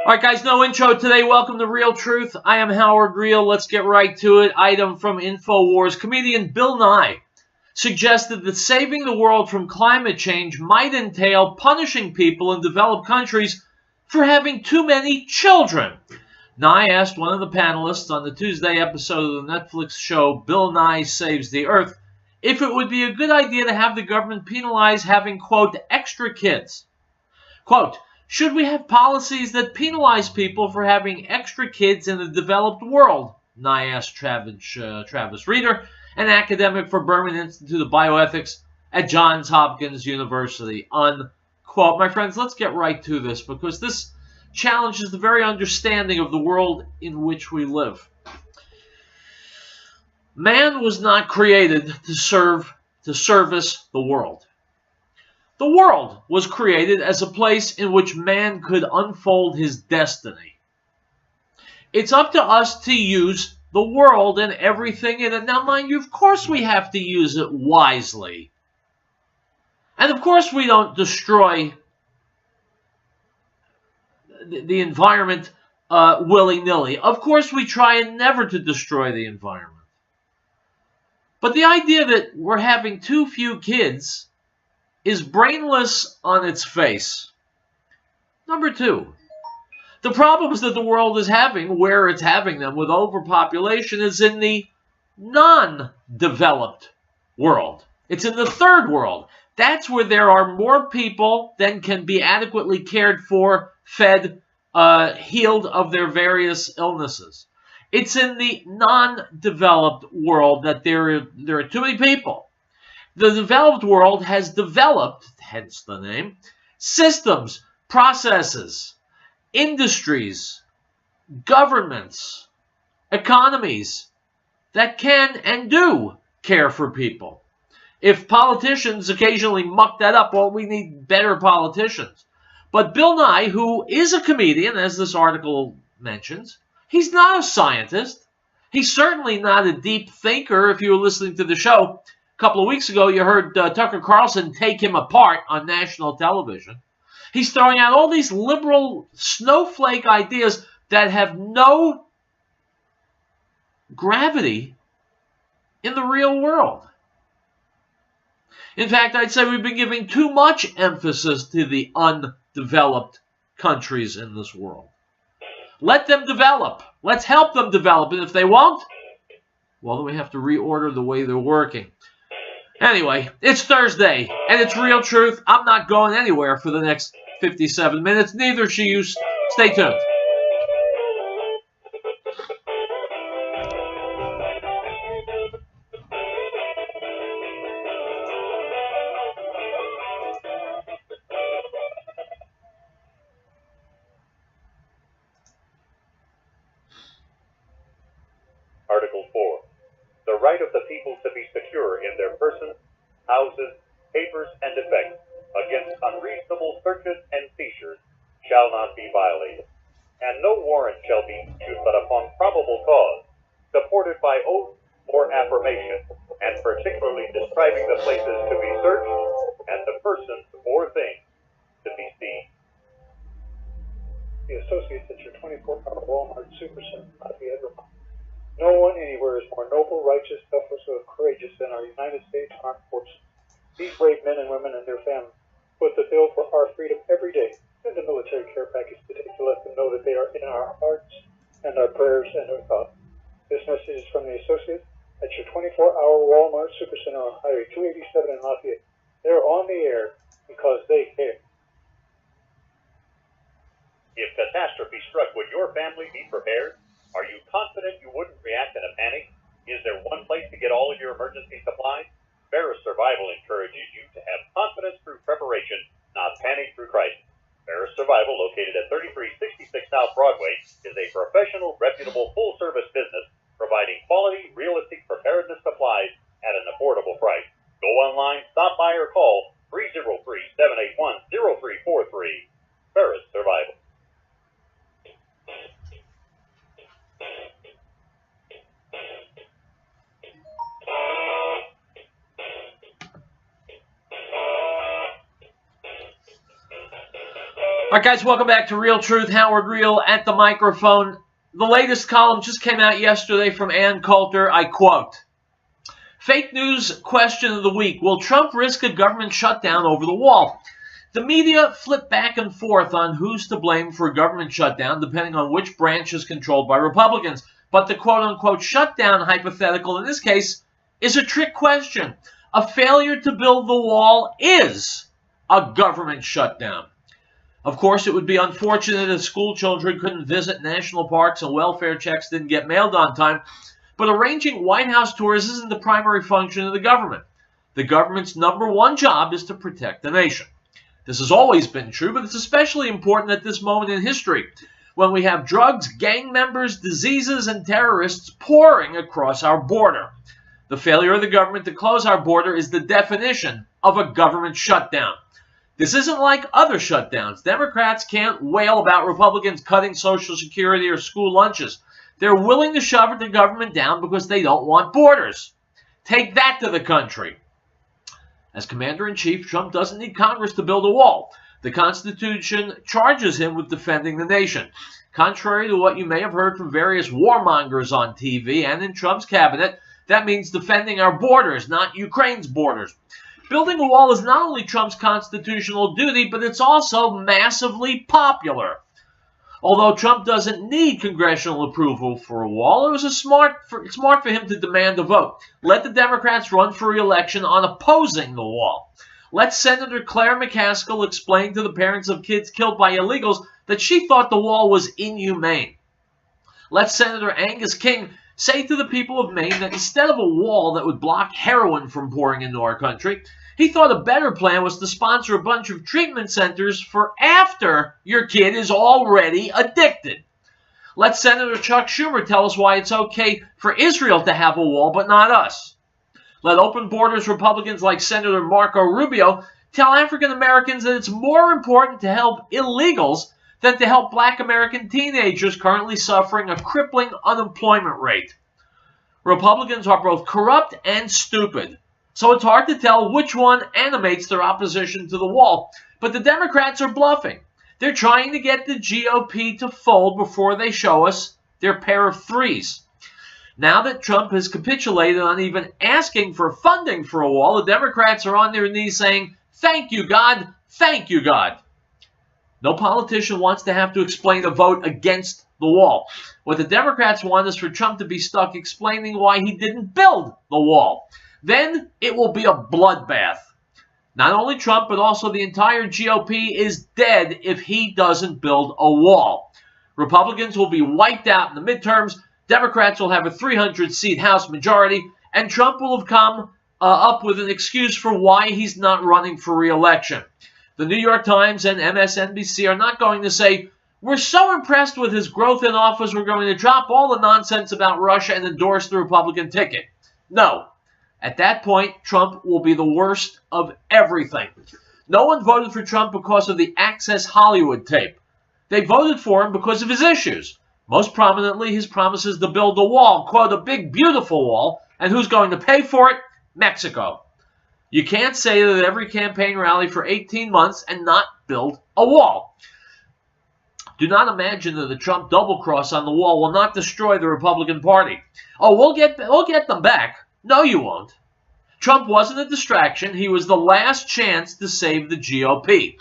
Alright guys, no intro today. Welcome to Riell Truth. I am Howard Riell. Let's get right to it. Item from InfoWars. Comedian Bill Nye suggested that saving the world from climate change might entail punishing people in developed countries for having too many children. Nye asked one of the panelists on the Tuesday episode of the Netflix show Bill Nye Saves the Earth if it would be a good idea to have the government penalize having, quote, extra kids. Quote, should we have policies that penalize people for having extra kids in the developed world? Nye asked Travis Reeder, an academic for Berman Institute of Bioethics at Johns Hopkins University. Unquote. My friends, let's get right to this because this challenges the very understanding of the world in which we live. Man was not created to service the world. The world was created as a place in which man could unfold his destiny. It's up to us to use the world and everything in it. Now, mind you, of course we have to use it wisely. And of course we don't destroy the environment willy-nilly. Of course we try and never to destroy the environment. But the idea that we're having too few kids is brainless on its face. Number two, the problems that the world is having, where it's having them with overpopulation, is in the non-developed world. It's in the third world. That's where there are more people than can be adequately cared for, fed, healed of their various illnesses. It's in the non-developed world that there are too many people. The developed world has developed, hence the name, systems, processes, industries, governments, economies that can and do care for people. If politicians occasionally muck that up, well, we need better politicians. But Bill Nye, who is a comedian, as this article mentions, he's not a scientist. He's certainly not a deep thinker. If you were listening to the show a couple of weeks ago, you heard Tucker Carlson take him apart on national television. He's throwing out all these liberal snowflake ideas that have no gravity in the real world. In fact, I'd say we've been giving too much emphasis to the undeveloped countries in this world. Let them develop. Let's help them develop. And if they won't, well, then we have to reorder the way they're working. Anyway, it's Thursday, and it's Riell Truth. I'm not going anywhere for the next 57 minutes. Neither should you. Stay tuned. Article 4. The right of the people to be secure in their persons, houses, papers, and effects against unreasonable searches and seizures shall not be violated, and no warrant shall be issued but upon probable cause, supported by oath or affirmation, and particularly describing the places to be searched and the persons or things to be seized. The associates at your 24-hour Walmart Supercenter, Lafayette, Vermont. No one anywhere is more noble, righteous, selfless, or courageous than our United States Armed Forces. These brave men and women and their families put the bill for our freedom every day. Send a military care package today to let them know that they are in our hearts and our prayers and our thoughts. This message is from the associates at your 24-hour Walmart Supercenter on Highway 287 in Lafayette. They're on the air because they care. If catastrophe struck, would your family be prepared? Are you confident you wouldn't react in a panic? Is there one place to get all of your emergency supplies? Ferris Survival encourages you to have confidence through preparation, not panic through crisis. Ferris Survival, located at 3366 South Broadway, is a professional, reputable, full-service business providing quality, realistic preparedness supplies at an affordable price. Go online, stop by, or call 303-781-0343. Ferris Survival. All right, guys, welcome back to Riell Truth. Howard Riell at the microphone. The latest column just came out yesterday from Ann Coulter. I quote, "Fake news question of the week. Will Trump risk a government shutdown over the wall?" The media flip back and forth on who's to blame for a government shutdown, depending on which branch is controlled by Republicans. But the quote-unquote shutdown hypothetical in this case is a trick question. A failure to build the wall is a government shutdown. Of course, it would be unfortunate if school children couldn't visit national parks and welfare checks didn't get mailed on time, but arranging White House tours isn't the primary function of the government. The government's #1 job is to protect the nation. This has always been true, but it's especially important at this moment in history, when we have drugs, gang members, diseases, and terrorists pouring across our border. The failure of the government to close our border is the definition of a government shutdown. This isn't like other shutdowns. Democrats can't wail about Republicans cutting Social Security or school lunches. They're willing to shove the government down because they don't want borders. Take that to the country. As Commander-in-Chief, Trump doesn't need Congress to build a wall. The Constitution charges him with defending the nation. Contrary to what you may have heard from various warmongers on TV and in Trump's cabinet, that means defending our borders, not Ukraine's borders. Building a wall is not only Trump's constitutional duty, but it's also massively popular. Although Trump doesn't need congressional approval for a wall, it was smart for him to demand a vote. Let the Democrats run for re-election on opposing the wall. Let Senator Claire McCaskill explain to the parents of kids killed by illegals that she thought the wall was inhumane. Let Senator Angus King say to the people of Maine that instead of a wall that would block heroin from pouring into our country, he thought a better plan was to sponsor a bunch of treatment centers for after your kid is already addicted. Let Senator Chuck Schumer tell us why it's okay for Israel to have a wall but not us. Let open borders Republicans like Senator Marco Rubio tell African Americans that it's more important to help illegals than to help Black American teenagers currently suffering a crippling unemployment rate. Republicans are both corrupt and stupid, so it's hard to tell which one animates their opposition to the wall. But the Democrats are bluffing. They're trying to get the GOP to fold before they show us their pair of threes. Now that Trump has capitulated on even asking for funding for a wall, the Democrats are on their knees saying, "Thank you, God. Thank you, God." No politician wants to have to explain a vote against the wall. What the Democrats want is for Trump to be stuck explaining why he didn't build the wall. Then it will be a bloodbath. Not only Trump, but also the entire GOP is dead if he doesn't build a wall. Republicans will be wiped out in the midterms, Democrats will have a 300-seat House majority, and Trump will have come up with an excuse for why he's not running for re-election. The New York Times and MSNBC are not going to say, "We're so impressed with his growth in office, we're going to drop all the nonsense about Russia and endorse the Republican ticket." No. At that point, Trump will be the worst of everything. No one voted for Trump because of the Access Hollywood tape. They voted for him because of his issues. Most prominently, his promises to build a wall, quote, "a big, beautiful wall," and who's going to pay for it? Mexico. You can't say that at every campaign rally for 18 months and not build a wall. Do not imagine that the Trump double-cross on the wall will not destroy the Republican Party. Oh, we'll get them back. No, you won't. Trump wasn't a distraction. He was the last chance to save the GOP.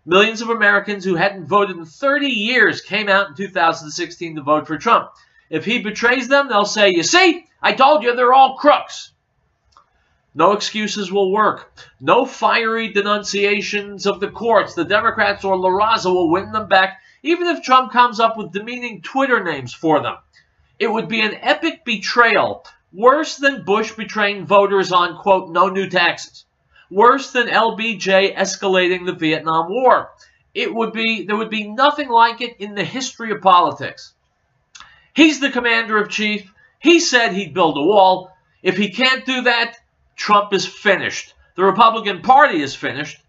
Millions of Americans who hadn't voted in 30 years came out in 2016 to vote for Trump. If he betrays them, they'll say, "You see, I told you they're all crooks." No excuses will work. No fiery denunciations of the courts. The Democrats or La Raza will win them back, even if Trump comes up with demeaning Twitter names for them. It would be an epic betrayal, worse than Bush betraying voters on, quote, "no new taxes." Worse than LBJ escalating the Vietnam War. There would be nothing like it in the history of politics. He's the commander-in-chief. He said he'd build a wall. If he can't do that, Trump is finished. The Republican Party is finished.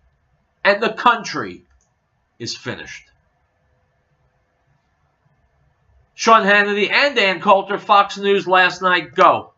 And the country is finished. Sean Hannity and Ann Coulter, Fox News last night. Go.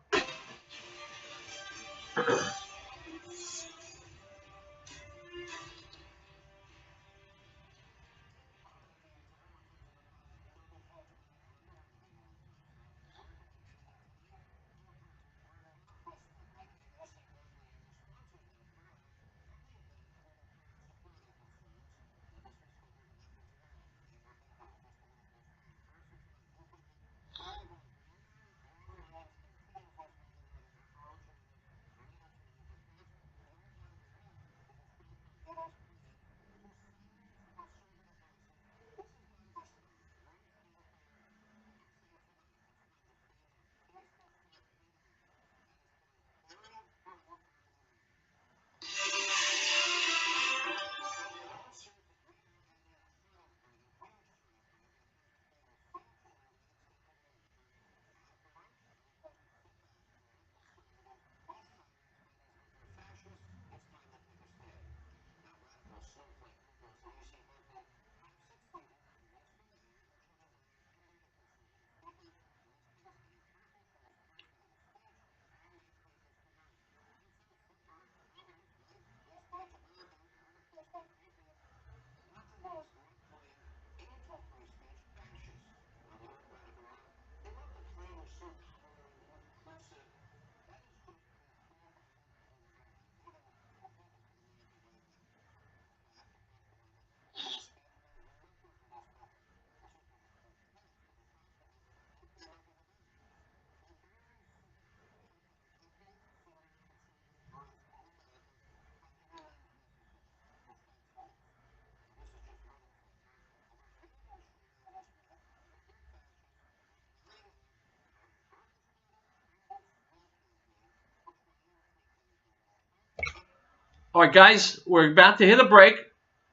All right, guys, we're about to hit a break.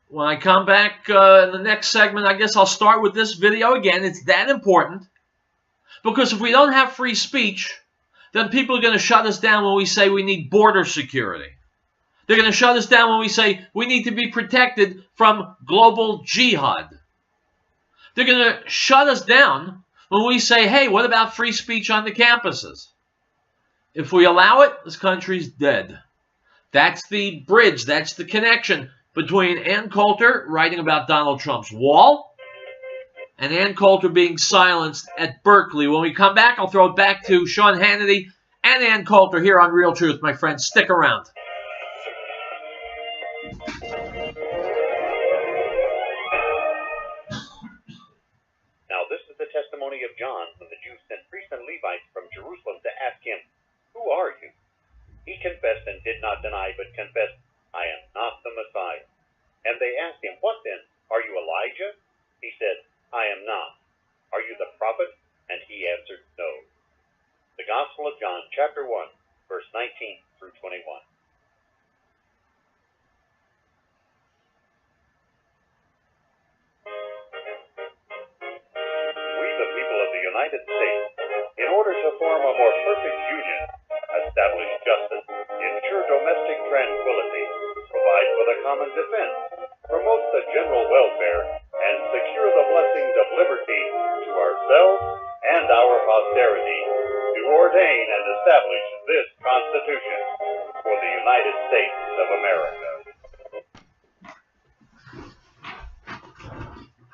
When I come back in the next segment, I guess I'll start with this video again. It's that important. Because if we don't have free speech, then people are going to shut us down when we say we need border security. They're going to shut us down when we say we need to be protected from global jihad. They're going to shut us down when we say, hey, what about free speech on the campuses? If we allow it, this country's dead. That's the bridge, that's the connection between Ann Coulter writing about Donald Trump's wall and Ann Coulter being silenced at Berkeley. When we come back, I'll throw it back to Sean Hannity and Ann Coulter here on Riell Truth. My friends, stick around. Now this is the testimony of John when the Jews sent priests and Levites from Jerusalem to ask him, "Who are you?" He confessed and did not deny, but confessed, "I am not the Messiah." And they asked him, "What then? Are you Elijah?" He said, "I am not." "Are you the prophet?" And he answered, "No." The Gospel of John, chapter 1, verse 19 through 21. We, the people of the United States, in order to form a more perfect union, establish justice, ensure domestic tranquility, provide for the common defense, promote the general welfare, and secure the blessings of liberty to ourselves and our posterity, do ordain and establish this Constitution for the United States of America.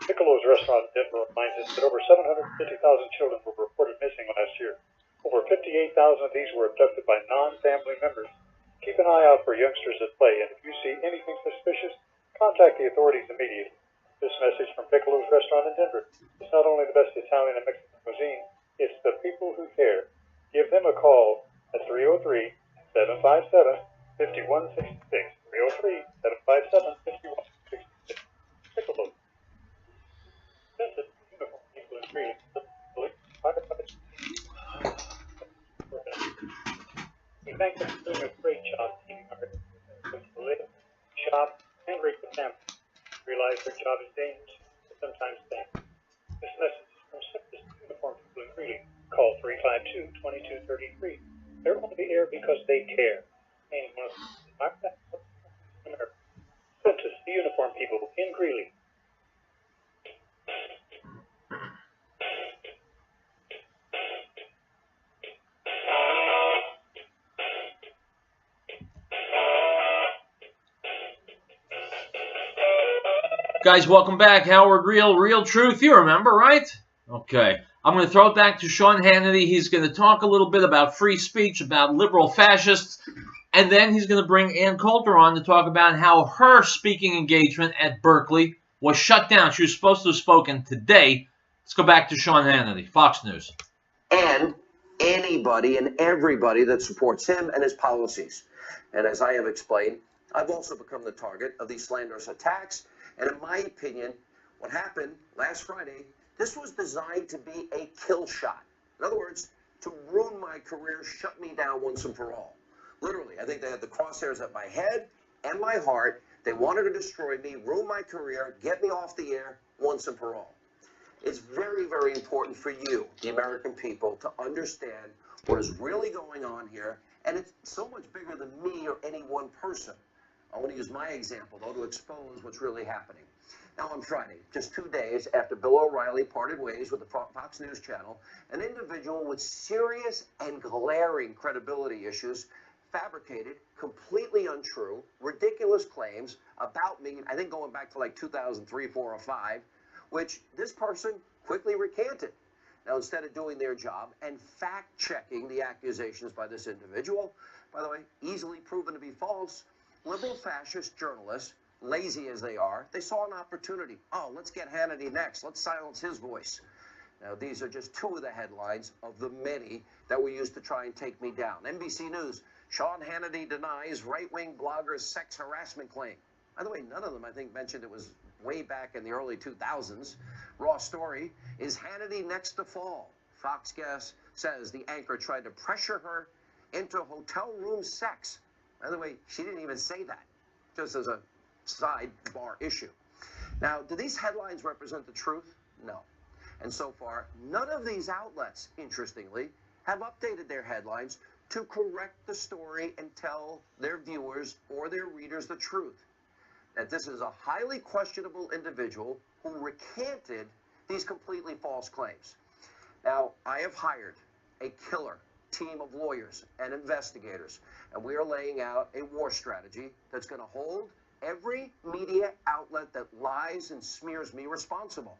Piccolo's restaurant in Denver reminds us that over 750,000 children were reported missing last year. Over 58,000 of these were abducted by non-family members. Keep an eye out for youngsters at play, and if you see anything suspicious, contact the authorities immediately. This message from Piccolo's restaurant in Denver. It's not only the best Italian and Mexican cuisine, it's the people who care. Give them a call at 303-757-5166. 303-757-5166. Piccolo. Sensitive uniform people in green. We thank them for doing a great job keeping our to live, shop, and raise the family. Realize their job is dangerous, but sometimes thanks. This message is from Sensitive uniform people in green. Call 352-2233. They're on the air because they care. And one of America. Sensitive uniform people in Greeley. Guys, welcome back. Howard Riell, Riell Truth. You remember, right? Okay. I'm going to throw it back to Sean Hannity. He's going to talk a little bit about free speech, about liberal fascists, and then he's going to bring Ann Coulter on to talk about how her speaking engagement at Berkeley was shut down. She was supposed to have spoken today. Let's go back to Sean Hannity, Fox News. And anybody and everybody that supports him and his policies. And as I have explained, I've also become the target of these slanderous attacks. And in my opinion, what happened last Friday, this was designed to be a kill shot. In other words, to ruin my career, shut me down once and for all. Literally, I think they had the crosshairs at my head and my heart. They wanted to destroy me, ruin my career, get me off the air once and for all. It's very, very important for you, the American people, to understand what is really going on here. And it's so much bigger than me or any one person. I want to use my example, though, to expose what's really happening. Now, on Friday, just 2 days after Bill O'Reilly parted ways with the Fox News channel, an individual with serious and glaring credibility issues fabricated, completely untrue, ridiculous claims about me, I think going back to like 2003, 4, or 5, which this person quickly recanted. Now, instead of doing their job and fact-checking the accusations by this individual, by the way, easily proven to be false, liberal fascist journalists, lazy as they are, they saw an opportunity. Oh, let's get Hannity next. Let's silence his voice. Now, these are just two of the headlines of the many that were used to try and take me down. NBC News, Sean Hannity denies right-wing blogger's sex harassment claim. By the way, none of them, I think, mentioned it was way back in the early 2000s. Raw story, is Hannity next to fall? Fox guest says the anchor tried to pressure her into hotel room sex. By the way, she didn't even say that. just as a sidebar issue. Now, do these headlines represent the truth? No. And so far, none of these outlets, interestingly, have updated their headlines to correct the story and tell their viewers or their readers the truth. That this is a highly questionable individual who recanted these completely false claims. Now, I have hired a killer team of lawyers and investigators, and we are laying out a war strategy that's going to hold every media outlet that lies and smears me responsible.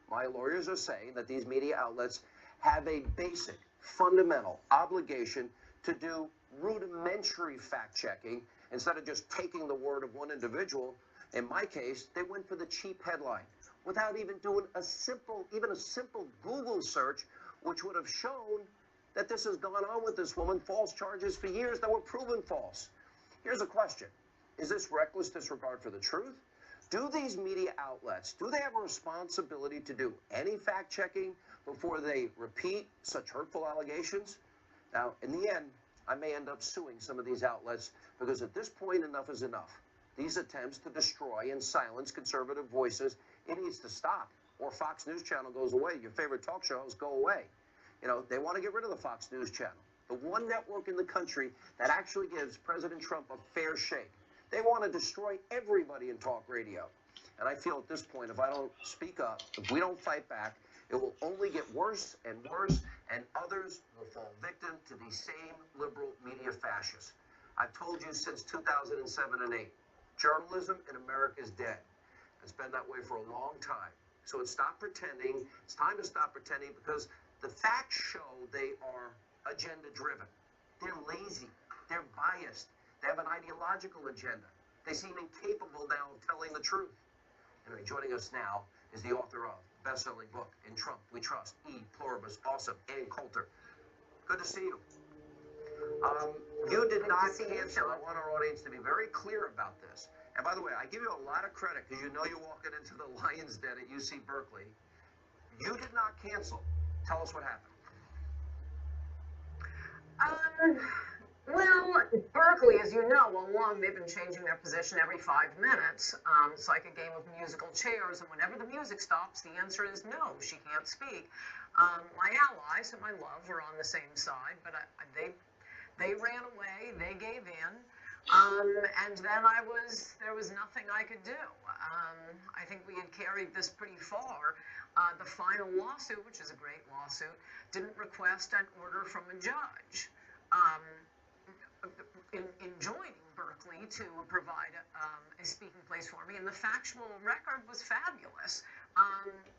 My lawyers are saying that these media outlets have a basic, fundamental obligation to do rudimentary fact-checking instead of just taking the word of one individual. In my case, they went for the cheap headline without even doing a simple Google search, which would have shown that this has gone on with this woman, false charges for years that were proven false. Here's a question. Is this reckless disregard for the truth? Do these media outlets, do they have a responsibility to do any fact-checking before they repeat such hurtful allegations? Now, in the end, I may end up suing some of these outlets because at this point, enough is enough. These attempts to destroy and silence conservative voices, it needs to stop, or Fox News Channel goes away. Your favorite talk shows go away. You know, they want to get rid of the Fox News Channel, the one network in the country that actually gives President Trump a fair shake. They want to destroy everybody in talk radio. And I feel at this point, if I don't speak up, if we don't fight back, it will only get worse, and others will fall victim to these same liberal media fascists. I've told you since 2007 and 8, journalism in America is dead. It's been that way for a long time. So it's time to stop pretending, because the facts show they are agenda-driven. They're lazy. They're biased. They have an ideological agenda. They seem incapable now of telling the truth. Anyway, joining us now is the author of best-selling book, In Trump We Trust, E Pluribus Awesome, Ann Coulter. Good to see you. You did not cancel. I want our audience to be very clear about this. And by the way, I give you a lot of credit because you know you're walking into the lion's den at UC Berkeley. You did not cancel. Tell us what happened. Well, Berkeley, as you know, they've been changing their position every 5 minutes. It's like a game of musical chairs, and whenever the music stops, the answer is no, she can't speak. My allies, whom I love, were on the same side, but they ran away, they gave in, and then there was nothing I could do. I think we had carried this pretty far. The final lawsuit, which is a great lawsuit, didn't request an order from a judge. In joining Berkeley to provide a speaking place for me, and the factual record was fabulous.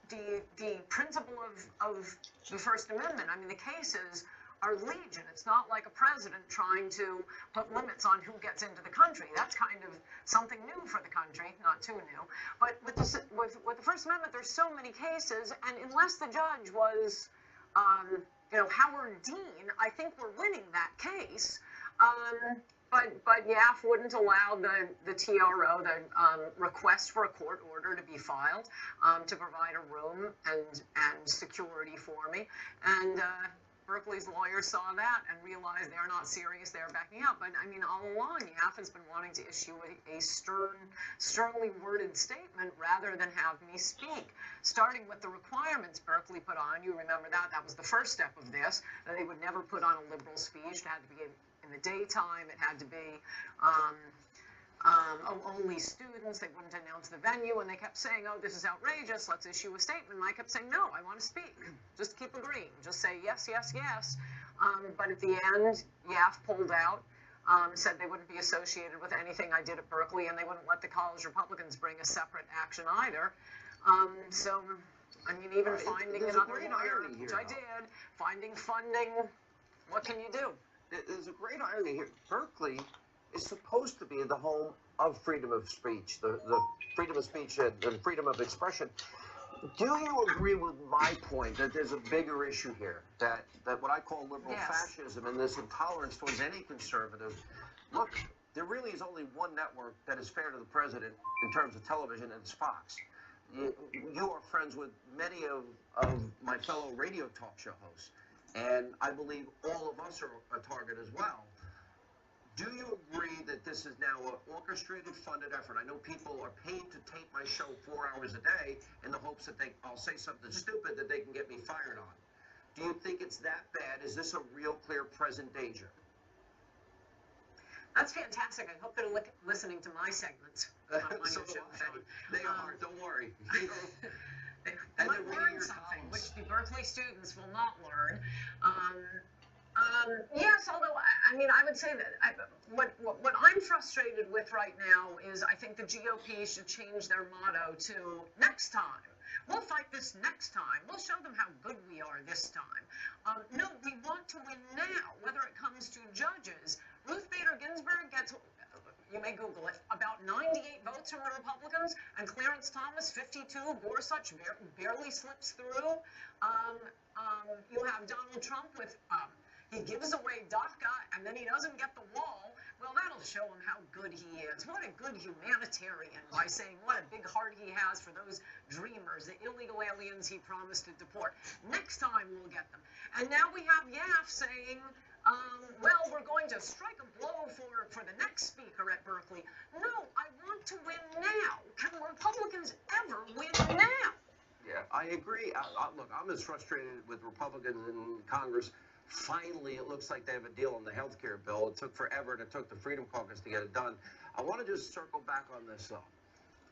The principle of the First Amendment, I mean, the cases are legion. It's not like a president trying to put limits on who gets into the country. That's kind of something new for the country, not too new. But with the First Amendment, there's so many cases, and unless the judge was, Howard Dean, I think we're winning that case. But YAF wouldn't allow the TRO, the request for a court order, to be filed to provide a room and security for me. And Berkeley's lawyers saw that and realized they're not serious, they're backing out. But I mean, all along, YAF has been wanting to issue a sternly worded statement rather than have me speak. Starting with the requirements Berkeley put on, you remember that was the first step of this, that they would never put on a liberal speech. It had to be in the daytime, it had to be only students. They wouldn't announce the venue, and they kept saying, oh, this is outrageous, let's issue a statement. And I kept saying, no, I want to speak. Just keep agreeing. Just say yes, yes, yes. But at the end, YAF pulled out, said they wouldn't be associated with anything I did at Berkeley, and they wouldn't let the college Republicans bring a separate action either. So, I mean, even finding another lawyer, which I did, finding funding, what can you do? There's a great irony here. Berkeley is supposed to be the home of freedom of speech, the freedom of speech and freedom of expression. Do you agree with my point that there's a bigger issue here, that what I call liberal fascism and this intolerance towards any conservative? Look, there really is only one network that is fair to the president in terms of television, and it's Fox. You are friends with many of my fellow radio talk show hosts, and I believe all of us are a target as well. Do you agree that this is now an orchestrated, funded effort? I know people are paid to tape my show 4 hours a day in the hopes that I'll say something stupid that they can get me fired on. Do you think it's that bad? Is this a real, clear, present danger? That's fantastic. I hope they're listening to my segments on So your show. they are, don't worry. They might learn something, which the Berkeley students will not learn. Yes, although, I mean, I would say that what I'm frustrated with right now is I think the GOP should change their motto to next time. We'll fight this next time. We'll show them how good we are this time. No, we want to win now, whether it comes to judges. Ruth Bader Ginsburg gets, you may Google it, about 98 votes from the Republicans, and Clarence Thomas, 52. Gorsuch barely slips through. You have Donald Trump with, he gives away DACA, and then he doesn't get the wall. Well, that'll show him how good he is. What a good humanitarian, by saying what a big heart he has for those dreamers, the illegal aliens he promised to deport. Next time we'll get them. And now we have Yaf saying, well, we're going to strike a blow for the next speaker at Berkeley. No, I want to win now. Can Republicans ever win now? Yeah, I agree. Look, I'm as frustrated with Republicans in Congress. Finally, it looks like they have a deal on the health care bill. It took forever, and it took the Freedom Caucus to get it done. I want to just circle back on this, though.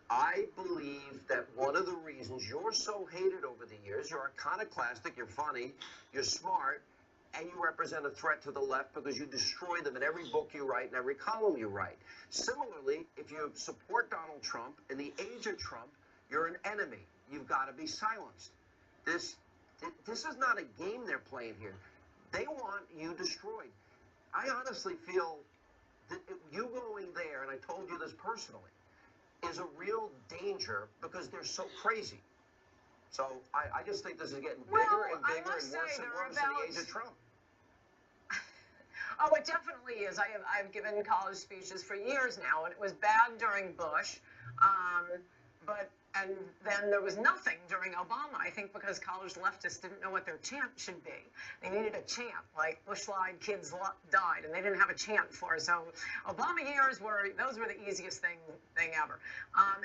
I believe that one of the reasons you're so hated over the years, you're iconoclastic, you're funny, you're smart, and you represent a threat to the left because you destroy them in every book you write and every column you write. Similarly, if you support Donald Trump, in the age of Trump, you're an enemy. You've got to be silenced. This is not a game they're playing here. They want you destroyed. I honestly feel that you going there, and I told you this personally, is a real danger because they're so crazy. So I just think this is getting bigger and bigger and worse in the age of Trump. Oh, it definitely is. I've given college speeches for years now, and it was bad during Bush, and then there was nothing during Obama, I think because college leftists didn't know what their chant should be. They needed a chant, like Bush lied, kids died, and they didn't have a chant for it. So Obama years those were the easiest thing ever.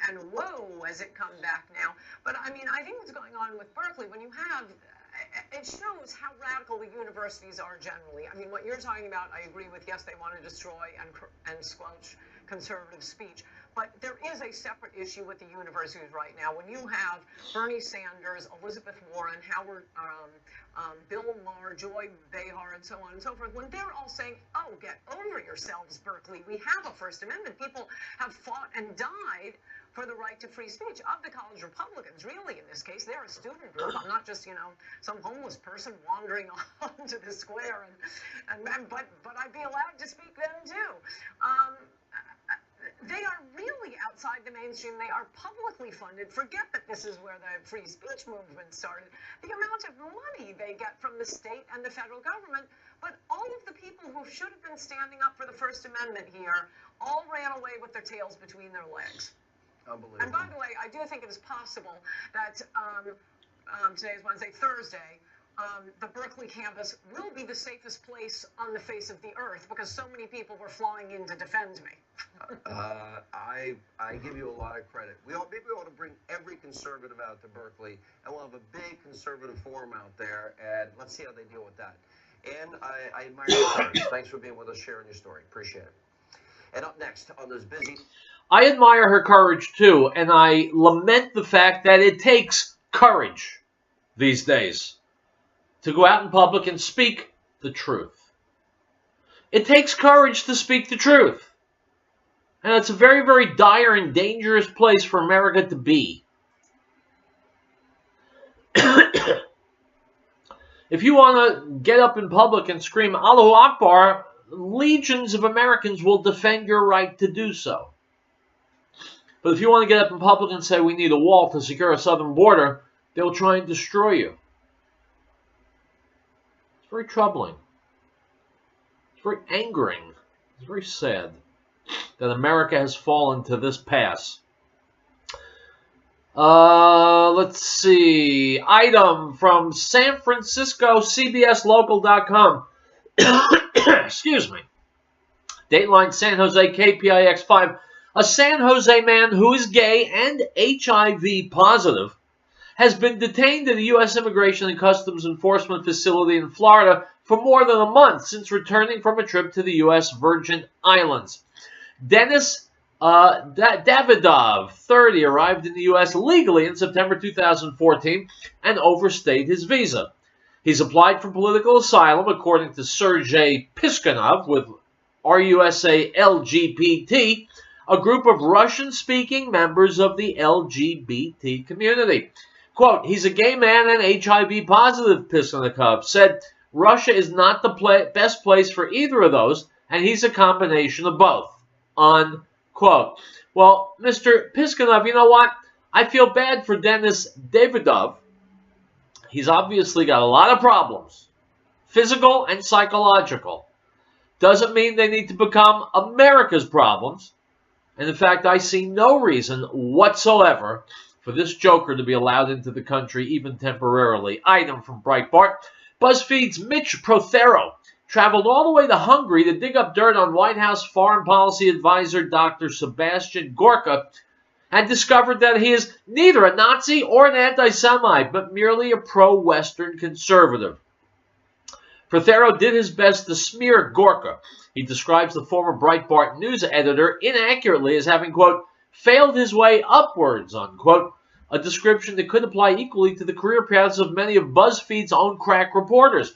And whoa, has it come back now. But I mean, I think what's going on with Berkeley, when you have, it shows how radical the universities are generally. I mean, what you're talking about, I agree with. Yes, they want to destroy and squelch conservative speech. But there is a separate issue with the universities right now. When you have Bernie Sanders, Elizabeth Warren, Howard, Bill Maher, Joy Behar, and so on and so forth, when they're all saying, oh, get over yourselves, Berkeley, we have a First Amendment. People have fought and died for the right to free speech. Of the college Republicans, really, in this case, they're a student group. I'm not just, some homeless person wandering onto the square. But I'd be allowed to speak then, too. They are really outside the mainstream. They are publicly funded. Forget that this is where the free speech movement started. The amount of money they get from the state and the federal government, but all of the people who should have been standing up for the First Amendment here all ran away with their tails between their legs. Unbelievable. And by the way, I do think it is possible that today is Wednesday, Thursday, the Berkeley campus will be the safest place on the face of the earth because so many people were flying in to defend me. I give you a lot of credit. Maybe we ought to bring every conservative out to Berkeley, and we'll have a big conservative forum out there, and let's see how they deal with that. And I admire your courage. Thanks for being with us, sharing your story. Appreciate it. And up next on this busy... I admire her courage, too, and I lament the fact that it takes courage these days to go out in public and speak the truth. It takes courage to speak the truth. And it's a very, very dire and dangerous place for America to be. If you want to get up in public and scream Allahu Akbar, legions of Americans will defend your right to do so. But if you want to get up in public and say we need a wall to secure a southern border, they will try and destroy you. It's very troubling. It's very angering. It's very sad that America has fallen to this pass. Let's see. Item from San Francisco, CBSLocal.com. Excuse me. Dateline San Jose KPIX5. A San Jose man who is gay and HIV positive has been detained in a U.S. Immigration and Customs Enforcement facility in Florida for more than a month since returning from a trip to the U.S. Virgin Islands. Dennis Davidov, 30, arrived in the U.S. legally in September 2014 and overstayed his visa. He's applied for political asylum, according to Sergei Piskunov with RUSA LGBT, a group of Russian-speaking members of the LGBT community. Quote, he's a gay man and HIV positive, Piskunov said. Russia is not the best place for either of those, and he's a combination of both. Unquote. Well, Mr. Piskunov, you know what? I feel bad for Dennis Davidov. He's obviously got a lot of problems, physical and psychological. Doesn't mean they need to become America's problems. And in fact, I see no reason whatsoever for this joker to be allowed into the country, even temporarily. Item from Breitbart. BuzzFeed's Mitch Prothero traveled all the way to Hungary to dig up dirt on White House Foreign Policy Advisor Dr. Sebastian Gorka and discovered that he is neither a Nazi or an anti-Semite, but merely a pro-Western conservative. Prothero did his best to smear Gorka. He describes the former Breitbart news editor inaccurately as having, quote, failed his way upwards, unquote, a description that could apply equally to the career paths of many of BuzzFeed's own crack reporters.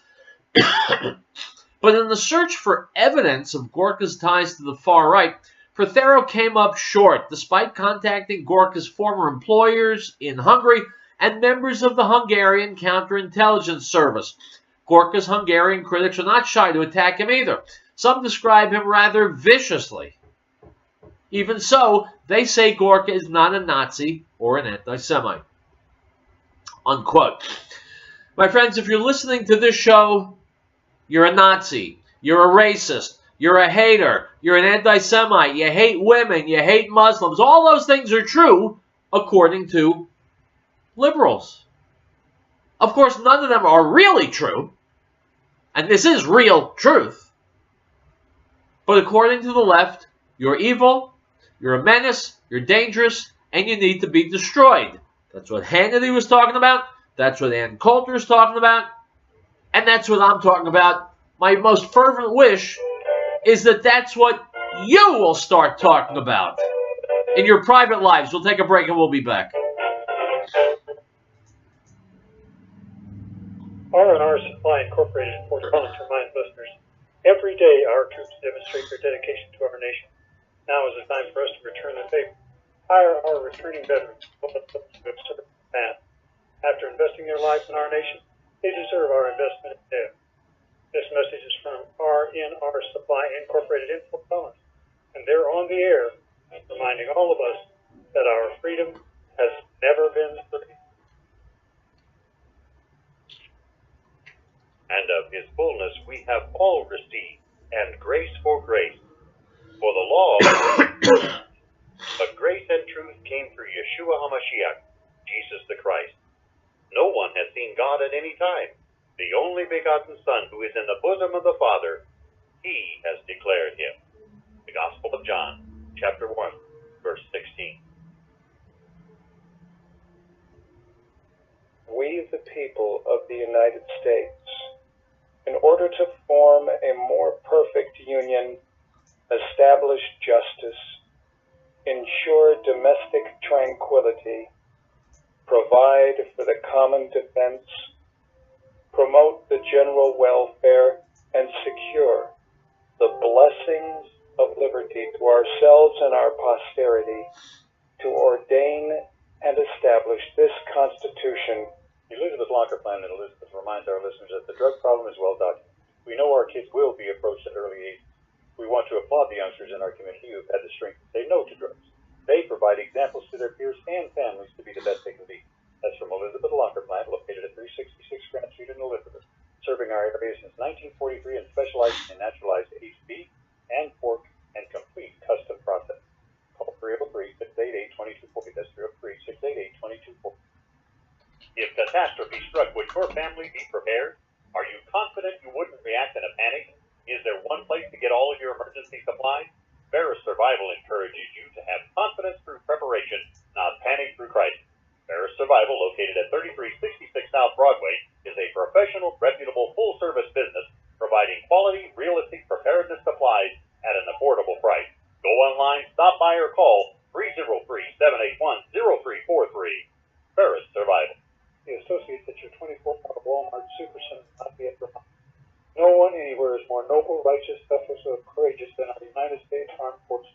But in the search for evidence of Gorka's ties to the far right, Prothero came up short, despite contacting Gorka's former employers in Hungary and members of the Hungarian counterintelligence service. Gorka's Hungarian critics are not shy to attack him either. Some describe him rather viciously. Even so, they say Gorka is not a Nazi or an anti-Semite. Unquote. My friends, if you're listening to this show, you're a Nazi, you're a racist, you're a hater, you're an anti-Semite, you hate women, you hate Muslims. All those things are true according to liberals. Of course, none of them are really true, and this is real truth. But according to the left, you're evil, you're a menace, you're dangerous, and you need to be destroyed. That's what Hannity was talking about, that's what Ann Coulter is talking about, and that's what I'm talking about. My most fervent wish is that that's what you will start talking about in your private lives. We'll take a break and we'll be back. R&R Supply Incorporated in Fort Collins reminds listeners, every day our troops demonstrate their dedication to our nation. Now is the time for us to return the favor. Hire our returning veterans who have served in the past. After investing their lives in our nation, they deserve our investment in them. This message is from R&R Supply Incorporated in Fort Collins, and they're on the air, reminding all of us that our freedom has never been free. And of his fullness we have all received, and grace for grace. For the law, but grace and truth came through Yeshua HaMashiach, Jesus the Christ. No one has seen God at any time. The only begotten Son, who is in the bosom of the Father, he has declared him. The Gospel of John, chapter 1, verse 16. We, the people of the United States, in order to form a more perfect union, establish justice, ensure domestic tranquility, provide for the common defense, promote the general welfare, and secure the blessings of liberty to ourselves and our posterity, to ordain and establish this Constitution. Elizabeth Locker Plan and Elizabeth reminds our listeners that the drug problem is well documented. We know our kids will be approached at early age. We want to applaud the youngsters in our community who have had the strength to say no to drugs. They provide examples to their peers and families to be the best they can be. That's from Elizabeth Locker Plant, located at 366 Grant Street in Elizabeth, serving our area since 1943 and specializing in naturalized aged beef and pork and complete custom process. Call 303-688-2240. That's 303-688-2240. If catastrophe struck, would your family be prepared? Are you confident you wouldn't react in a panic? Is there one place to get all of your emergency supplies? Barris Survival encourages you to have confidence through preparation, not panic through crisis. Barris Survival, located at 3366 South Broadway, is a professional, reputable, full-service business providing quality, realistic preparedness supplies at an affordable price. Go online, stop by, or call 303-781-0343. Barris Survival. The associates at your 24-hour Walmart Supercenter in Lafayette, Vermont. No one anywhere is more noble, righteous, selfless, or courageous than our United States Armed Forces.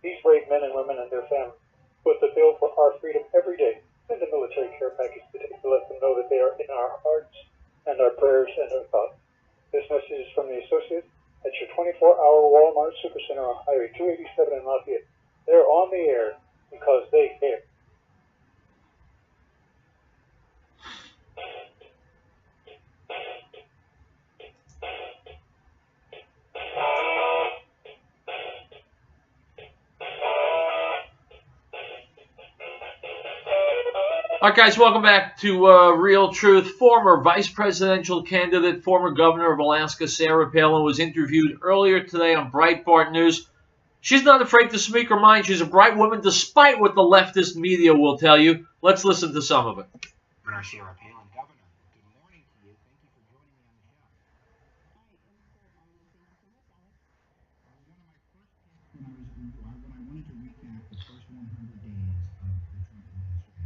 These brave men and women and their families foot the bill for our freedom every day. Send a military care package today to let them know that they are in our hearts and our prayers and our thoughts. This message is from the associates at your 24-hour Walmart Supercenter on Highway 287 in Lafayette. They're on the air because they care. All right, guys, welcome back to Riell Truth. Former vice presidential candidate, former governor of Alaska, Sarah Palin, was interviewed earlier today on Breitbart News. She's not afraid to speak her mind. She's a bright woman, despite what the leftist media will tell you. Let's listen to some of it. Sarah Palin, Governor, good morning to you. Thank you for joining me on the show. One of my first tasks when I wanted to recap the first 100 days of the Trump administration.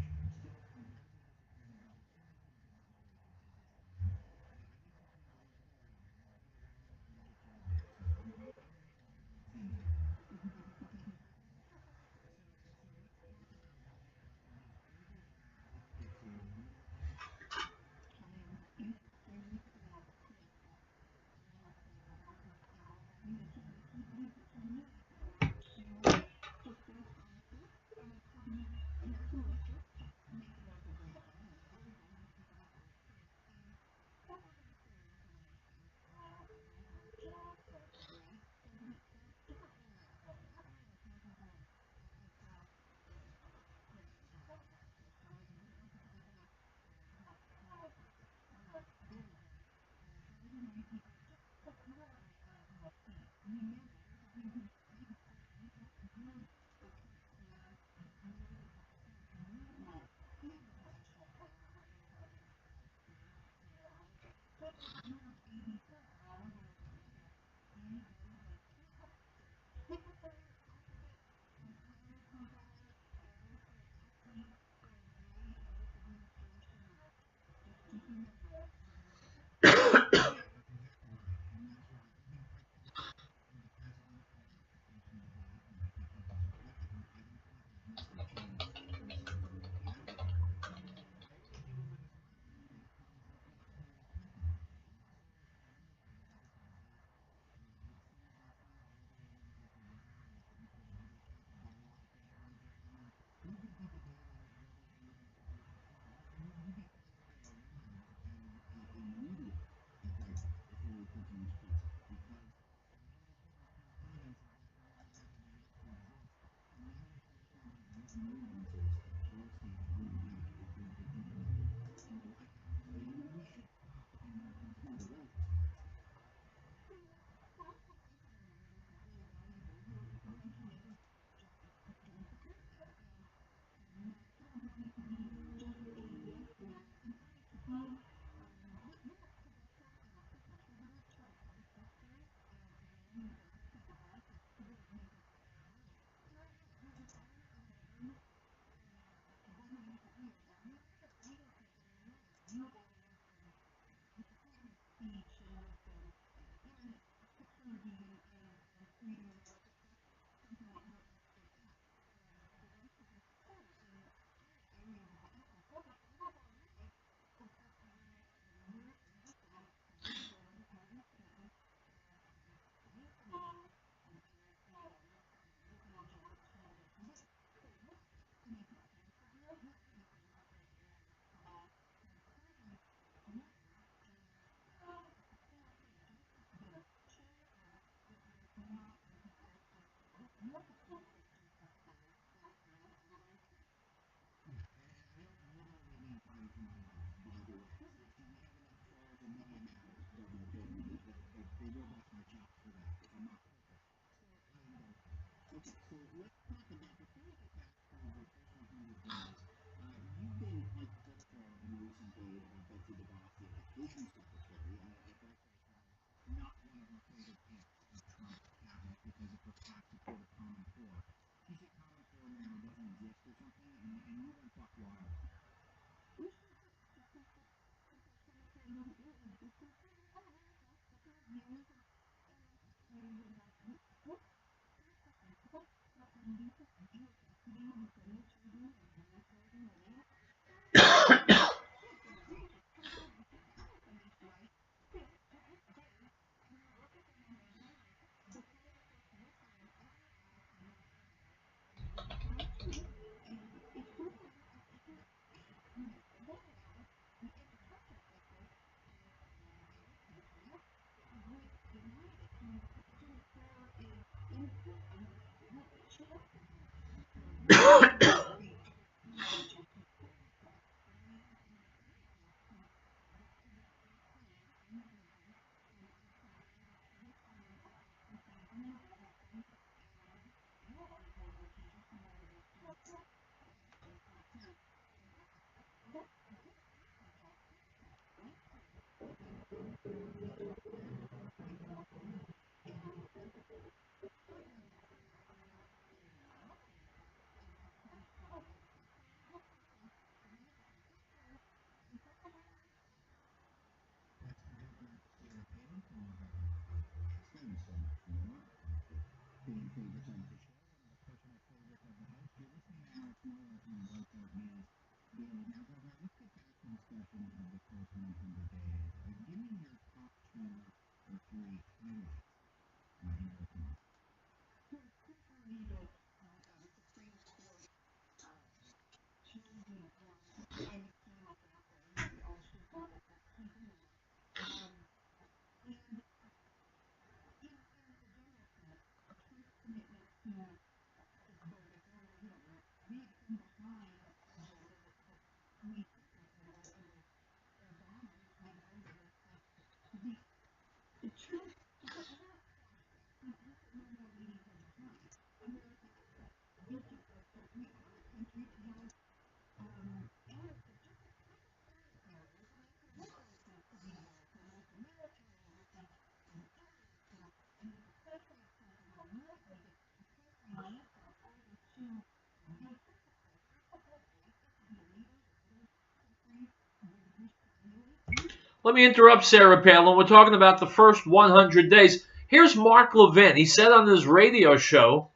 Let me interrupt Sarah Palin. We're talking about the first 100 days. Here's Mark Levin. He said on his radio show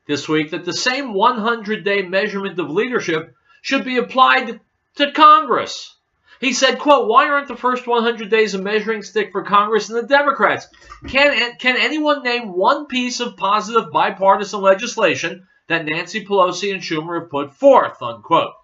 this week that the same 100-day measurement of leadership should be applied to Congress. He said, quote, "Why aren't the first 100 days a measuring stick for Congress and the Democrats? Can anyone name one piece of positive bipartisan legislation that Nancy Pelosi and Schumer have put forth?" Unquote.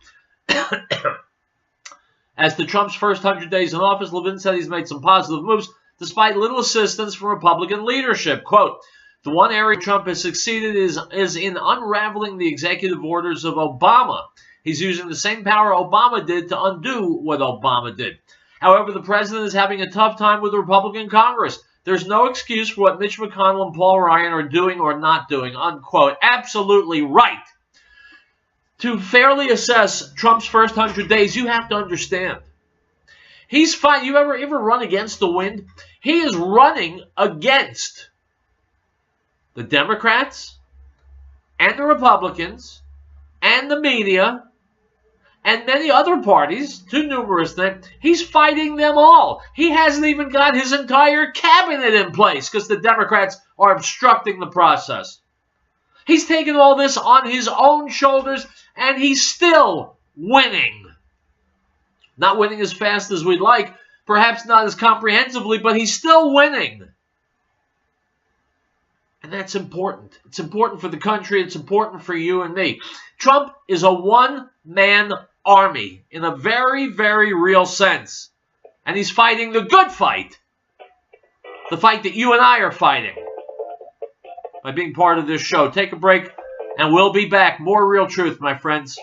As to Trump's first 100 days in office, Levin said he's made some positive moves despite little assistance from Republican leadership. Quote, "The one area Trump has succeeded is in unraveling the executive orders of Obama. He's using the same power Obama did to undo what Obama did. However, the president is having a tough time with the Republican Congress. There's no excuse for what Mitch McConnell and Paul Ryan are doing or not doing." Unquote. Absolutely right. To fairly assess Trump's first 100 days, you have to understand. He's fine. You ever run against the wind? He is running against the Democrats and the Republicans and the media and many other parties, too numerous things. He's fighting them all. He hasn't even got his entire cabinet in place because the Democrats are obstructing the process. He's taken all this on his own shoulders, and he's still winning. Not winning as fast as we'd like, perhaps not as comprehensively, but he's still winning. And that's important. It's important for the country. It's important for you and me. Trump is a one-man army in a very, very real sense. And he's fighting the good fight. The fight that you and I are fighting by being part of this show. Take a break, and we'll be back. More Real Truth, my friends.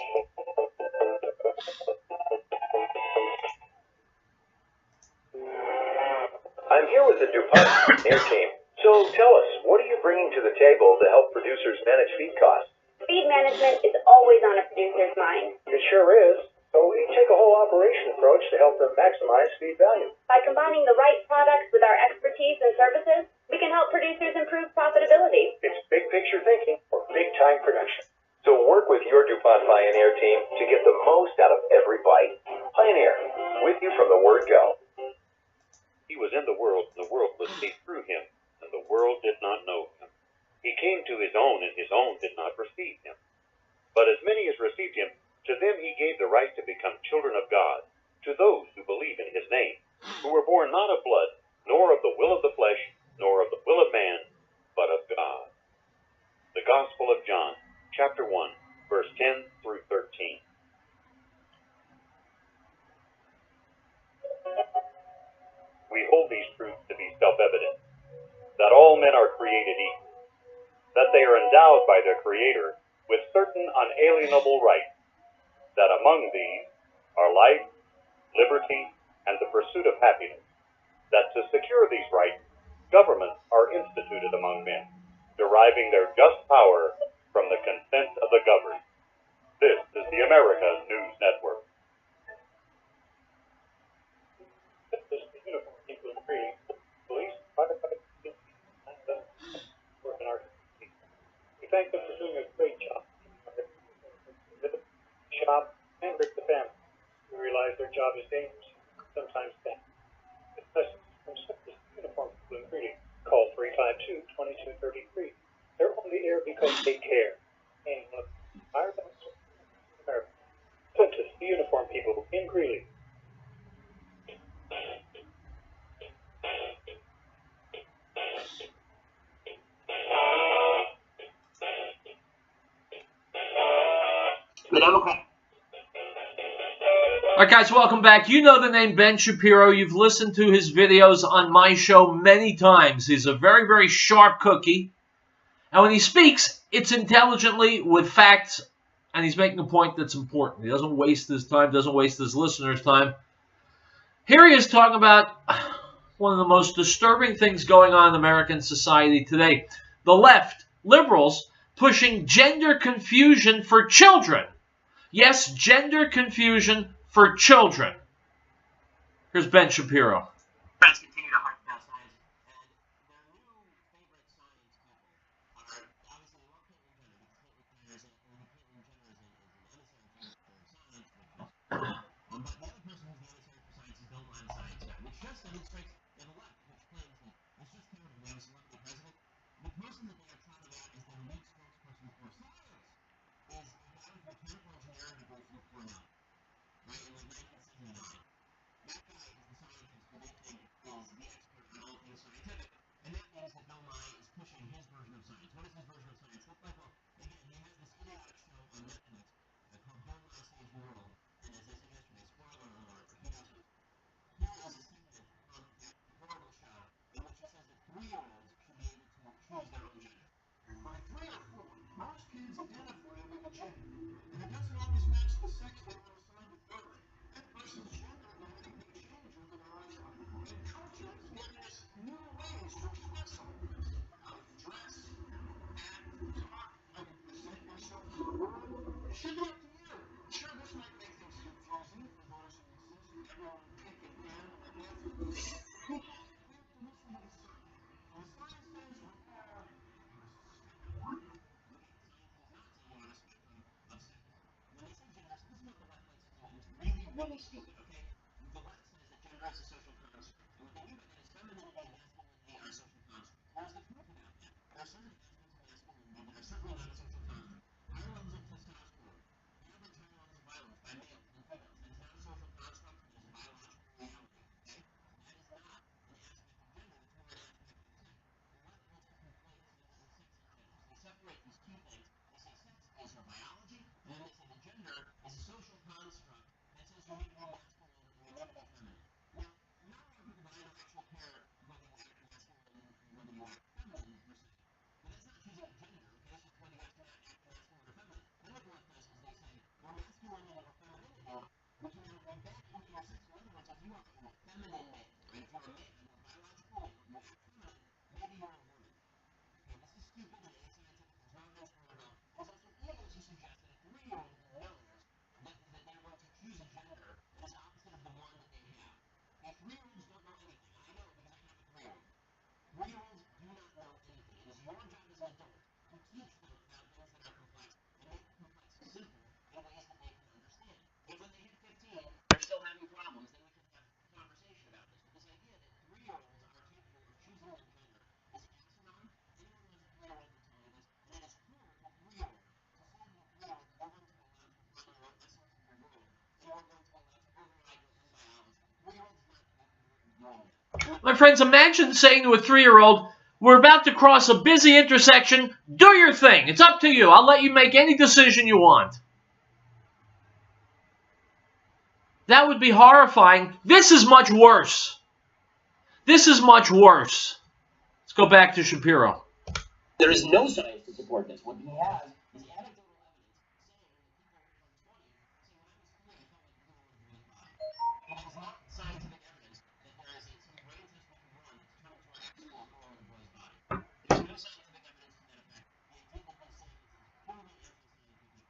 I'm here with the DuPont Air team. So tell us, what are you bringing to the table to help producers manage feed costs? Feed management is always on a producer's mind. It sure is. So we take a whole operation approach to help them maximize feed value. By combining the right products with our expertise and services, we can help producers improve profitability. It's big picture thinking for big time production. So work with your DuPont Pioneer team to get the most out of every bite. Pioneer, with you from the word go. He was in the world, and the world was made through him, and the world did not know him. He came to his own, and his own did not receive him. But as many as received him, to them he gave the right to become children of God, to those who believe in his name, who were born not of blood, nor of the will of the flesh, nor of the will of man, but of God. The Gospel of John, chapter 1, verse 10 through 13. We hold these truths to be self-evident, that all men are created equal, that they are endowed by their Creator with certain unalienable rights, that among these are life, liberty, and the pursuit of happiness, that to secure these rights, governments are instituted among men, deriving their just power from the consent of the governed. This is the America's News Network. This is the uniform people in training. Police, firefighters, and work in our community. We thank them for doing a great job. Shop and hurt the family. We realize their job is dangerous, sometimes bad. It's message from Service Uniform People in Greeting. Call 352-2233. They're on the air because they care. And one of the fire dogs in America. Clintus, the Uniform People in Greeley. The Democrat. All right, guys, welcome back. You know the name Ben Shapiro. You've listened to his videos on my show many times. He's a very, very sharp cookie. And when he speaks, it's intelligently with facts, and he's making a point that's important. He doesn't waste his time, doesn't waste his listeners' time. Here he is talking about one of the most disturbing things going on in American society today. The left, liberals, pushing gender confusion for children. Yes, gender confusion for children. Here's Ben Shapiro. Friends continue to harp about science, and their new favorite science people are obviously what Caitlyn Jenner, because Caitlyn Jenner is an emissary for science, but the other person who's the emissary for science is Bill Nye, the science guy, which just demonstrates that the left, which claims that it's just terrible to have a celebrity president, the person that they are trotting out as their lead spokesperson for science is a guy with a mechanical engineering degree from Cornell, right, in like 1979. That guy is the scientist who they think is the expert on all things scientific, and that means that Bill Nye is pushing his version of science. What does his version of science look like? Well, again, he has this idiotic show on Netflix called Bill Nye Saves the World, and as I said yesterday, spoiler alert, if you don't know, here is a segment from that horrible show in which he says that 3-year-olds should be able to choose their own gender. By 3 or 4, most kids identify with a gender, and it doesn't always match the sex they were assigned at birth. That person's gender may change over their lifetime, and culture is giving us new ways to express all of this. How you dress, act, talk, how you present yourself to the world. It should be up to you. Sure, this might make things confusing for those who insist everyone pick and pan or dance. We have to listen to the science. And the science says we are really stupid, okay? The left says that gender is a social construct. And what they mean by that is femininity and masculinity are social constructs. Where's the truth about that? There are certain aspects of masculinity that are certainly not a social construct. Higher levels of testosterone, average higher levels of violence by males and females, that is not a social construct, it is a biological reality, okay? That is not an aspect of gender, it's more an aspect of sex. The left wants to conflate sex and gender. They separate these two things. They say sex is your biology, and then they say the gender is a social construct that says you need more masculine friends, imagine saying to a 3-year-old, we're about to cross a busy intersection. Do your thing. It's up to you. I'll let you make any decision you want. That would be horrifying. This is much worse. This is much worse. Let's go back to Shapiro. There is no science to support this. What we have is anecdotal evidence. It is not scientific evidence that there is some brain test we can run to determine what actual horror in a boy's body. There's no scientific evidence to that effect. The people who say this is totally anti-scientific.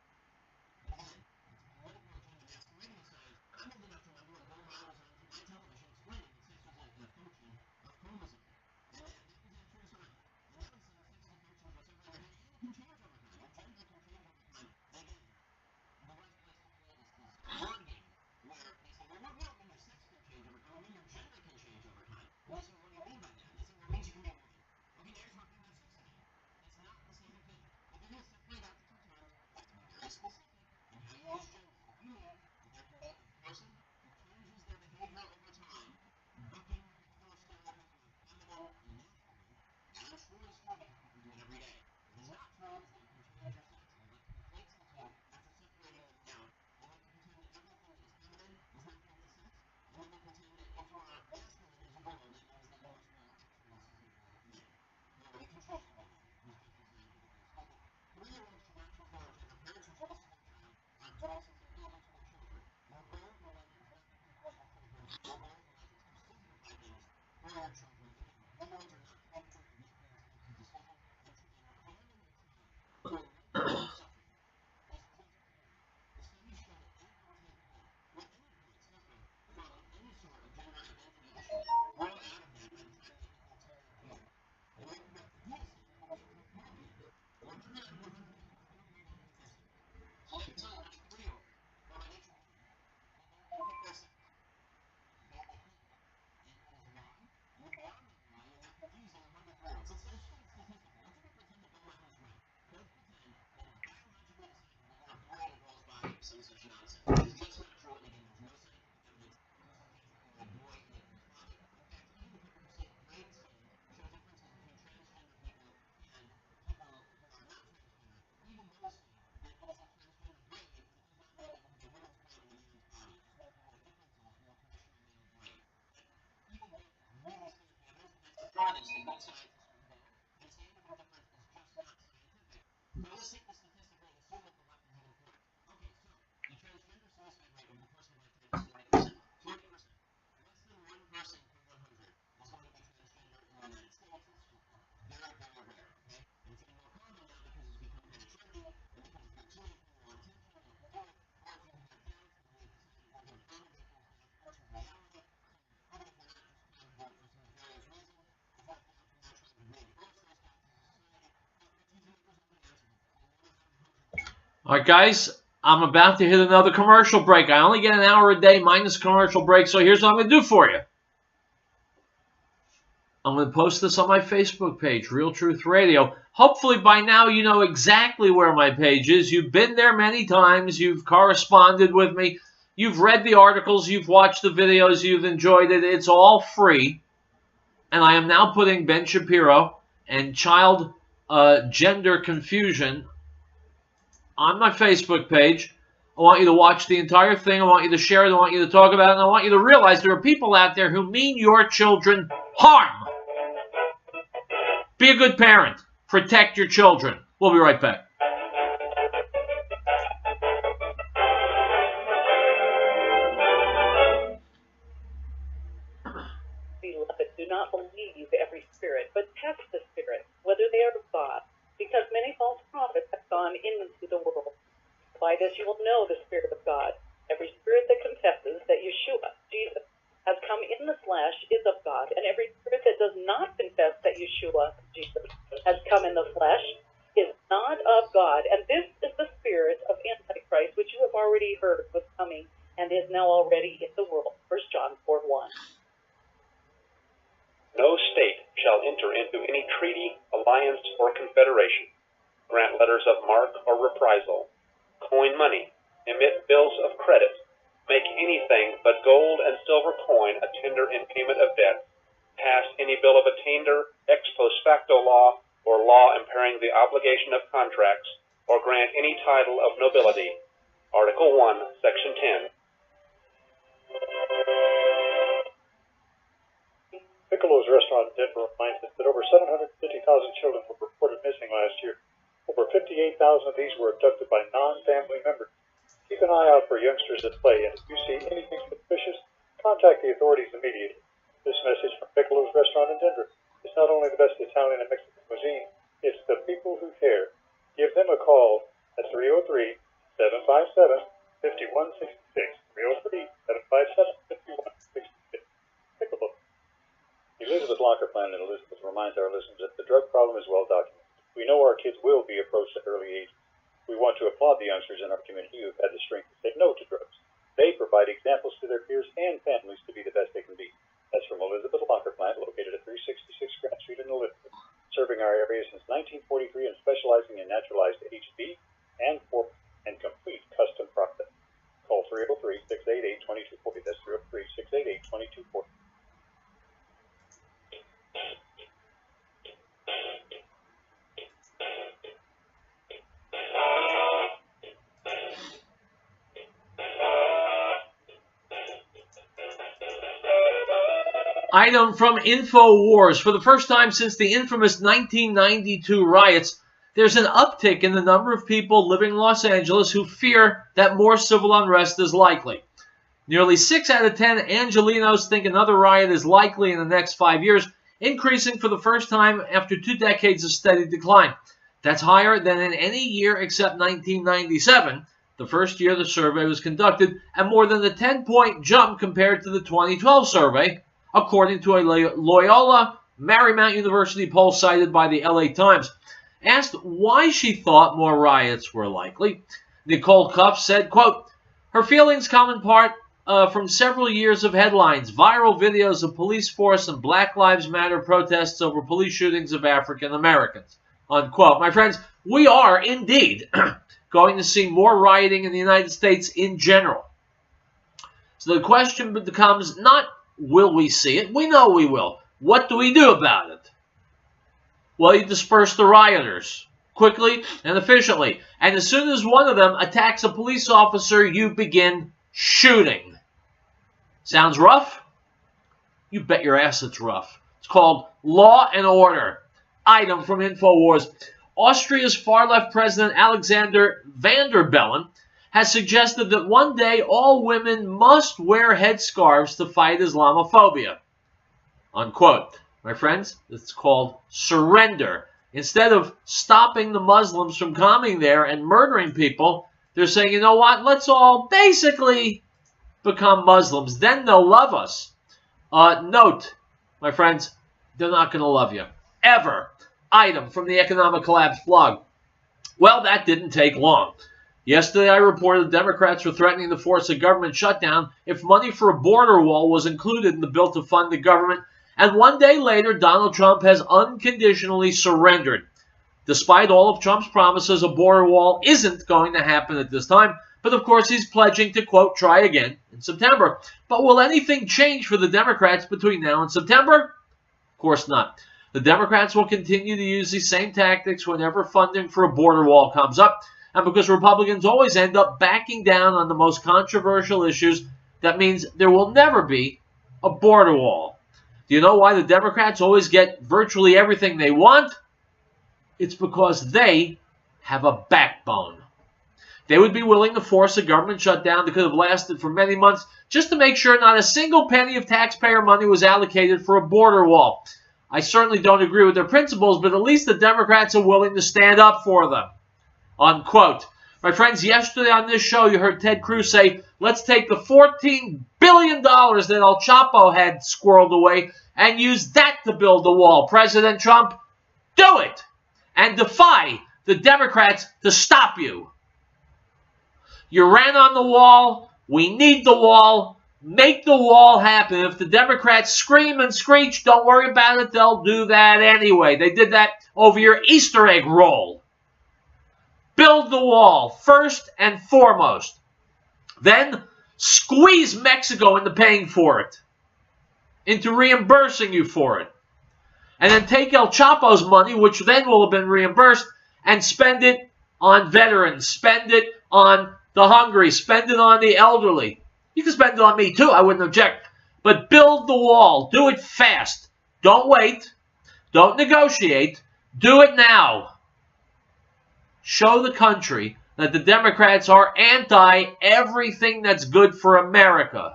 Again, it's political agenda masquerading as science. I'm old enough to remember when Bill Maher was on my television explaining that sex was a function of chromosomes. And that was a true science. Now he's saying sex is a function of what's over your head, and it can change over time. Your gender can change over time. And again, the right place to create is this word game where they say, well, we don't mean your sex can change over time, we mean your gender can change over time. And they say, what do you mean by that? And they say, well, it means you can be a woman. Okay, there's what we have sex again. It's not the same thing. If you're going to separate out the two terms, you have to be very specific in how you use gender. What you mean is there can be a person who changes their behavior over time, looking for stereotypes of feminine and masculine. And I'm sure it's true because people do it every day. It is not true that you can change your sex. And what conflates the two after separating them out, you have to pretend that everything that is feminine is not going to sex. You have to pretend that if you are masculine as a woman, that means that you must be actually men. You already control the woman. These people say that it's stupid. 3-year-olds should not choose their own gender. Parents who choose their child are choices and able to their children. Your brain will let you direct the control your children. Your brain will let you simplify things for your children. Again, hormones are not connected to these things to decision and harming your child. Suffering. As children, the studies show that anyone take home with any parent suffering from any sort of gender identity issue grow out of that by the time they hit their teenage years. And what you have to do is say, okay, for abuse, 100 out of 100 people who have been tested. So let me tell you, when a 3-year-old or an 8-year-old, they hit their sex. Okay, they hit that. And it is wrong. You are wrong. You're not confusing 100 3-year-olds. It's statistical. Let's even pretend that Bill Maher is right. Let's pretend that it's biologically decided whether a boy or a girl's body is some such nonsense. It's just not true. And again, there's no scientific evidence to suggest that a boy in a girl's body. In fact, even people who say brain scanning show differences between transgender people and people who are not transgender. Even those say that it is a transgender brain that does not know that it is a woman's brain in a man's body. As well as there are differences in the traditional male brain. Even that is really scientific evidence, and that's the farthest that good scientists will go. And saying that the difference is just not scientific. But let's take the statistically and assume that the left is even correct. Okay, so the transgender suicide rate over the course of a lifetime is 40%. 40%. Less than 1 person per 100 is going to be transgender in the United States. It's very, very rare, okay? And it's getting more common now because it's become kind of trendy, and because if you're teenage and you want attention, you can do it. Or if you have doubts, and you decide you're going to accommodate those doubts versus reality. Even if you're not just trying to do it for some various reasons, if you have doubts, you're not trying to reinforce those doubts as a society. It's these numbers are unanimous. All right, guys, I'm about to hit another commercial break. I only get an hour a day minus commercial break, so here's what I'm going to do for you. I'm going to post this on my Facebook page, Riell Truth Radio. Hopefully by now you know exactly where my page is. You've been there many times. You've corresponded with me. You've read the articles. You've watched the videos. You've enjoyed it. It's all free. And I am now putting Ben Shapiro and child gender confusion on my Facebook page. I want you to watch the entire thing. I want you to share it. I want you to talk about it. And I want you to realize there are people out there who mean your children harm. Be a good parent. Protect your children. We'll be right back. Beloved, do not believe every spirit, but test the spirits, whether they are of God, because many false prophets have gone into the world. By this you will know the Spirit of God. Every spirit that confesses that Yeshua, Jesus, has come in the flesh is of God, and every spirit that does not confess that Yeshua, Jesus, has come in the flesh is not of God. And this is the spirit of Antichrist, which you have already heard was coming and is now already in the world. 1 John 4:1. No state shall enter into any treaty, alliance, or confederation, grant letters of marque or reprisal, coin money, emit bills of credit, make anything but gold and silver coin a tender in payment of debt, pass any bill of attainder, ex post facto law, or law impairing the obligation of contracts, or grant any title of nobility. Article 1, Section 10. Piccolo's restaurant in Denver reminds us that over 750,000 children were reported missing last year. Over 58,000 of these were abducted by non-family members. Keep an eye out for youngsters at play, and if you see anything suspicious, contact the authorities immediately. This message from Piccolo's restaurant in Denver. It's not only the best Italian and Mexican cuisine, it's the people who care. Give them a call at 303-757-5166. 303-757-5166. Piccolo. Elizabeth Locker Plan and Elizabeth reminds our listeners that the drug problem is well documented. We know our kids will be approached at early age. We want to applaud the youngsters in our community who have had the strength to say no to drugs. They provide examples to their peers and families to be the best they can be. That's from Elizabeth Locker Plant, located at 366 Grant Street in Elizabeth, serving our area since 1943 and specializing in naturalized HB and pork and complete custom process. Call 303-688-2240. That's 303-688-2240. Item from InfoWars. For the first time since the infamous 1992 riots, there's an uptick in the number of people living in Los Angeles who fear that more civil unrest is likely. Nearly 6 out of 10 Angelenos think another riot is likely in the next 5 years, increasing for the first time after 2 decades of steady decline. That's higher than in any year except 1997, the first year the survey was conducted, and more than a 10-point jump compared to the 2012 survey, according to a Loyola Marymount University poll cited by the LA Times. Asked why she thought more riots were likely, Nicole Cuff said, quote, her feelings come in part from several years of headlines, viral videos of police force and Black Lives Matter protests over police shootings of African Americans, unquote. My friends, we are indeed going to see more rioting in the United States in general. So the question becomes not, will we see it? We know we will. What do we do about it? Well, you disperse the rioters quickly and efficiently. And as soon as one of them attacks a police officer, you begin shooting. Sounds rough? You bet your ass it's rough. It's called Law and Order. Item from InfoWars. Austria's far-left president Alexander Van der Bellen has suggested that one day all women must wear headscarves to fight Islamophobia. Unquote. My friends, it's called surrender. Instead of stopping the Muslims from coming there and murdering people, they're saying, you know what, let's all basically become Muslims. Then they'll love us. Note, my friends, they're not going to love you. Ever. Item from the Economic Collapse blog. Well, that didn't take long. Yesterday, I reported Democrats were threatening to force a government shutdown if money for a border wall was included in the bill to fund the government. And one day later, Donald Trump has unconditionally surrendered. Despite all of Trump's promises, a border wall isn't going to happen at this time. But of course, he's pledging to, quote, try again in September. But will anything change for the Democrats between now and September? Of course not. The Democrats will continue to use these same tactics whenever funding for a border wall comes up. And because Republicans always end up backing down on the most controversial issues, that means there will never be a border wall. Do you know why the Democrats always get virtually everything they want? It's because they have a backbone. They would be willing to force a government shutdown that could have lasted for many months just to make sure not a single penny of taxpayer money was allocated for a border wall. I certainly don't agree with their principles, but at least the Democrats are willing to stand up for them. Unquote. My friends, yesterday on this show, you heard Ted Cruz say, let's take the $14 billion that El Chapo had squirreled away and use that to build the wall. President Trump, do it! And defy the Democrats to stop you. You ran on the wall. We need the wall. Make the wall happen. If the Democrats scream and screech, don't worry about it. They'll do that anyway. They did that over your Easter egg roll. Build the wall first and foremost. Then squeeze Mexico into paying for it. into reimbursing you for it. And then take El Chapo's money, which then will have been reimbursed, and spend it on veterans, spend it on the hungry, spend it on the elderly. You can spend it on me too, I wouldn't object. But build the wall. Do it fast. Don't wait. Don't negotiate. Do it now. Show the country that the Democrats are anti-everything that's good for America.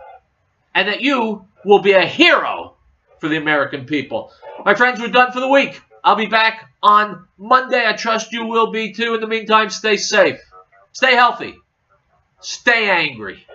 And that you will be a hero for the American people. My friends, we're done for the week. I'll be back on Monday. I trust you will be too. In the meantime, stay safe. Stay healthy. Stay angry.